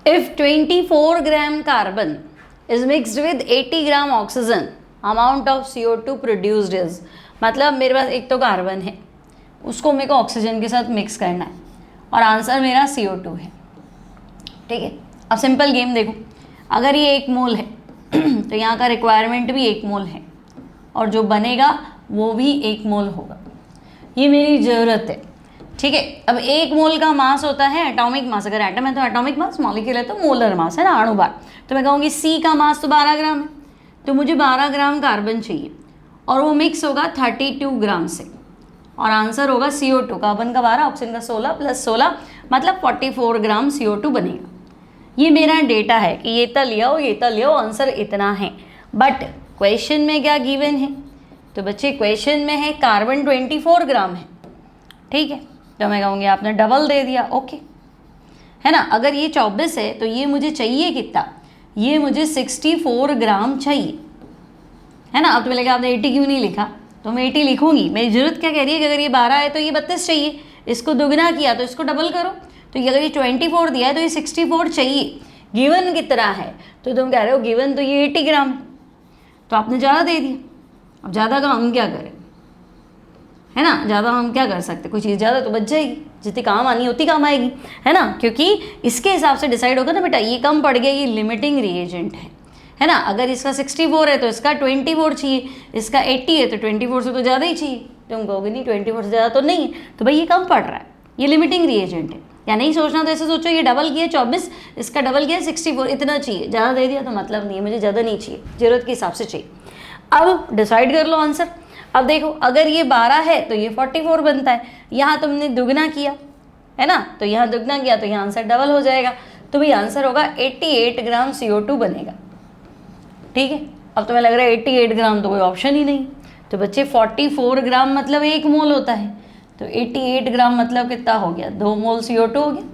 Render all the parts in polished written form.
If 24 gram carbon is mixed with 80 gram oxygen, amount of CO2 produced is, मतलब मेरे पास एक तो carbon है, उसको मेरे को ऑक्सीजन के साथ मिक्स करना है और आंसर मेरा CO2 है। ठीक है, अब सिंपल गेम देखो, अगर ये 1 मोल है तो यहाँ का रिक्वायरमेंट भी 1 मोल है और जो बनेगा वो भी 1 मोल होगा, ये मेरी ज़रूरत है। ठीक है, अब 1 मोल का मास होता है एटॉमिक मास, अगर एटम है तो एटॉमिक मास, मॉलिक्यूल है तो मोलर मास, है ना, अणु भार। तो मैं कहूँगी C का मास तो 12 ग्राम है, तो मुझे 12 ग्राम कार्बन चाहिए और वो मिक्स होगा 32 ग्राम से और आंसर होगा CO2, कार्बन का 12, ऑक्सीजन का 16 प्लस 16 मतलब 44 ग्राम CO2 बनेगा। ये मेरा डेटा है कि ये तल लिया हो, ये तल लिया हो, आंसर इतना है। बट क्वेश्चन में क्या गिवन है? तो बच्चे क्वेश्चन में है कार्बन 24 ग्राम है। ठीक है, तो मैं कहूँगी आपने डबल दे दिया, ओके, है ना। अगर ये 24 है तो ये मुझे चाहिए कितना? ये मुझे 64 ग्राम चाहिए, है ना। अब तो बोलेगा आपने 80 क्यों नहीं लिखा, तो मैं 80 लिखूंगी, मेरी जरूरत क्या कह रही है कि अगर ये 12 है तो ये 32 चाहिए, इसको दुगना किया तो इसको डबल करो, तो ये अगर ये 24 दिया है तो ये 64 चाहिए। गिवन कितना है? तो तुम कह रहे हो गिवन तो ये 80 ग्राम है, तो आपने ज़्यादा दे दिया। अब ज़्यादा का हम क्या करें, है ना, ज़्यादा हम क्या कर सकते, कोई चीज़ ज़्यादा तो बच जाएगी, जितनी काम आनी होती काम आएगी, है ना, क्योंकि इसके हिसाब से डिसाइड होगा ना बेटा, ये कम पड़ गया, ये लिमिटिंग रिएजेंट है ना। अगर इसका 64 है तो इसका 24 चाहिए, इसका 80 है तो 24 से तो ज़्यादा ही चाहिए। तुम कहोगे नहीं 24 से ज़्यादा तो नहीं है, तो भाई ये कम पड़ रहा है, ये लिमिटिंग रिएजेंट है। या नहीं सोचना तो ऐसे सोचो, ये डबल किया 24, इसका डबल किया 64, इतना चाहिए, ज़्यादा दे दिया तो मतलब नहीं है, मुझे ज़्यादा नहीं चाहिए, ज़रूरत के हिसाब से चाहिए। अब डिसाइड कर लो आंसर। अब देखो, अगर ये 12 है तो ये 44 बनता है, यहाँ तुमने दुगना किया, है ना, तो यहाँ दुगना किया तो यहाँ आंसर डबल हो जाएगा, तो भाई आंसर होगा 88 ग्राम CO2 बनेगा। ठीक है, अब तुम्हें लग रहा है 88 ग्राम तो कोई ऑप्शन ही नहीं, तो बच्चे 44 ग्राम मतलब 1 मोल होता है, तो 88 ग्राम मतलब कितना हो गया, 2 मोल CO2 हो गया,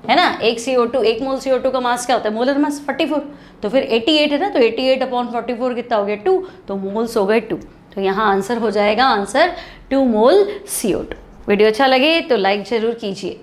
है ना। 1 मोल CO2 का मास क्या होता है, मोलर मास 44, तो फिर 88 है ना, तो 88/44 कितना हो गया, 2, तो मोल्स हो गए 2, तो यहाँ आंसर हो जाएगा, आंसर 2 मोल CO2। वीडियो अच्छा लगे तो लाइक ज़रूर कीजिए।